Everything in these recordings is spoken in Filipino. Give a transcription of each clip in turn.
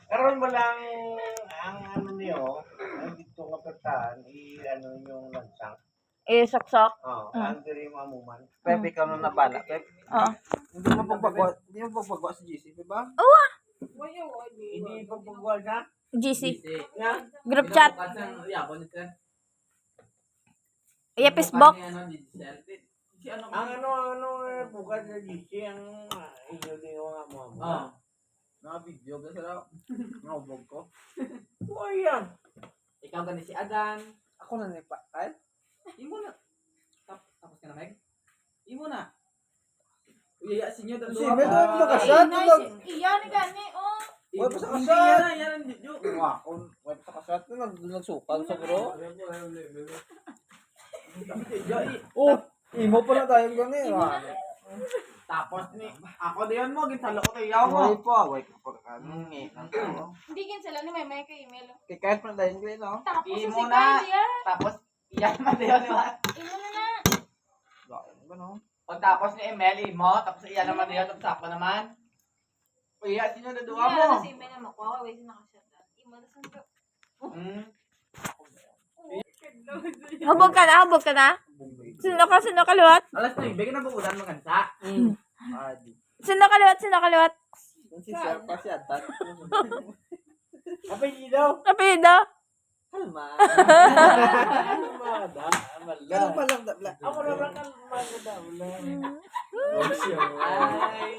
Karon mo lang ang ano niyo, ang dito nga pertahan, ano yung lansang. Saksak. Ang diri mo amuman. Pepe ka na nabala. Pepe. Oo. Hindi mo pagpagwa sa GC, di ba? Hindi pagpagwal na. GC. Na? Group chat. Iya, Facebook. Ang bukas sa GC, ang inyo din yung amo. Video ka sa naubog ko. Oh, yan. Ikaw gani si Adan. Ako na nipa. Ay? Imo na. Tapos ka na, Meg? Imo na. Uyaya sinyo dito. Si Mel doon mo kasat. Iyan gani, oh. Wala pa sa Hindi kasat. yan ang video. Wala pa sa kasat. Nagsukal sa bro. Oh, imo pa na tayo gani. Tapos ni ako diyon mo gitalo ko tayo mo. Away pa. Away ka pa. Hindi kin sila ni may email. Kaya kahit pa na tayo gani, no? Tapos Imo si na. Kaya. Tapos iyan man diyon di ba? Imo na. Ba no? Pagtapos ni Emily mo, tapos iyan naman diyon tapos ako naman. Uyaya sinyo dadua mo. Si email mo ko, wait na ka siya. Imo na sa. Habog ka na? Sino ka liwat? Alas 9 bigyan na buulan mo kansa. Sino ka liwat? Kung si Sir pa siya. Apelyido. Apelyido? Kalma. Amada. Ganun pa lang. Ako na lang kalmado daw lang. Ay.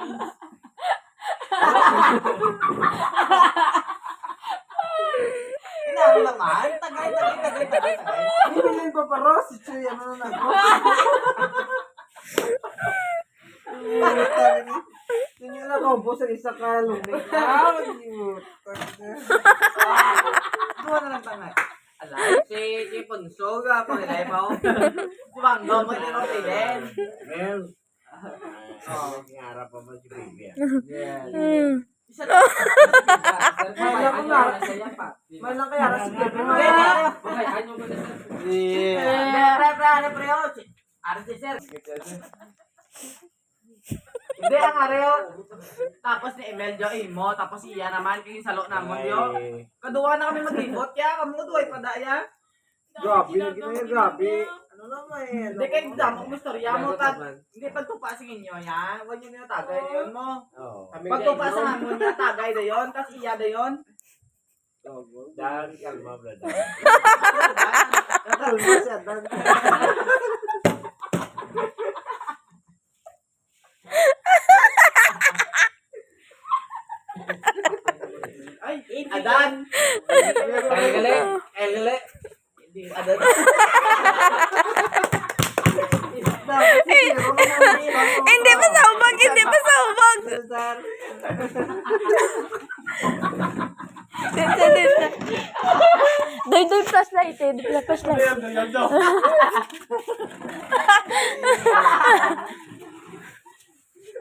Inaano naman? Tagay. Bibilin pa pa Ross. Si Chuy, ano na ako. Tingin na ko po sa isa ka lumik. Duwa na lang tangay. Alay, si Ponsog ako nilay pa ako. Bangga mo ni Rotilen. Mel. Ngarap pa mo si baby. Isa lang. May lang kaya kasi Pepe. Hindi ang areo. Tapos ni Emelio imo, tapos iya naman kay salo namon yo. Kaduwa na kami maglibot ya, kamo duay pa daya. Grabe, grabe. Ano naman eh. Hindi kay damo mo storya mo ta. Hindi pagtupa sa inyo ya. Wa niyo na tagay yon mo. Pagtupa sa hamon niya tagay dayon, tas iya dayon. Dan kalma brother. Kalma siya. Ay, Adan. Elele. Hindi Adan. Hindi pa sa ubag. Doy flashlight.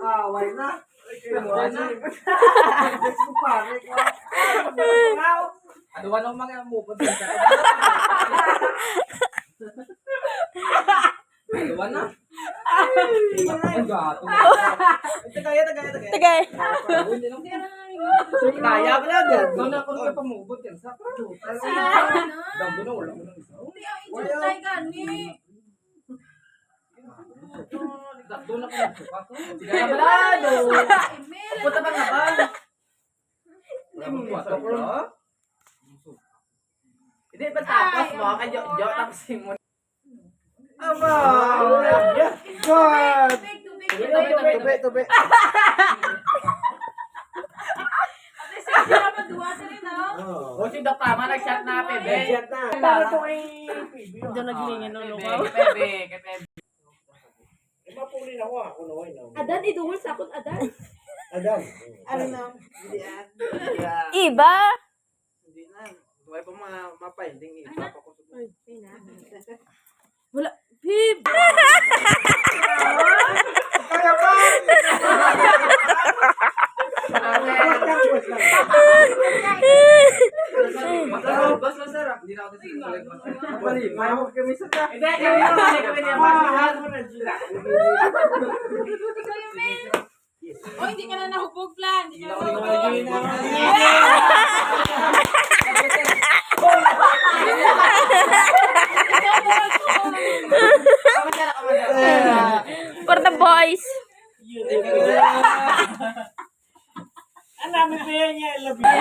Why na? Aduan ng mga mupod din ka. Aduan na. Ang gato. Tagay. Kaya pala din. Doon ako nung pamubot yan. Sa Dambo na wala mo nang isa. Doon ako nagsuka. Sige na balado. Punta bang naban? Hindi ba tapos mo? Kaya jo tapos mo. Aba! God! Tube. O si Dok Tama nag-shot na Pebe. Chat na. Ito ay baby. Diyan naglingin ng lukaw. Kay Pebe. Mapulin ako noy no. Adan, iduhol sa akong adan. Adan. Ano na? Hindi ah. Iba? Hindi na. May pa mapahinding iba pa ko. Wala. Pib! Kaya pa! Bas na sir. Hindi na ako sinungaling. Mali, mayroon kami sa ka. Hindi, kami niya. Ano na sila? Ikaw yung mail. Oh, hindi ka na nahubog plan. Hindi ka na nahubog. For the boys. Ang namin pa yan niya, love you.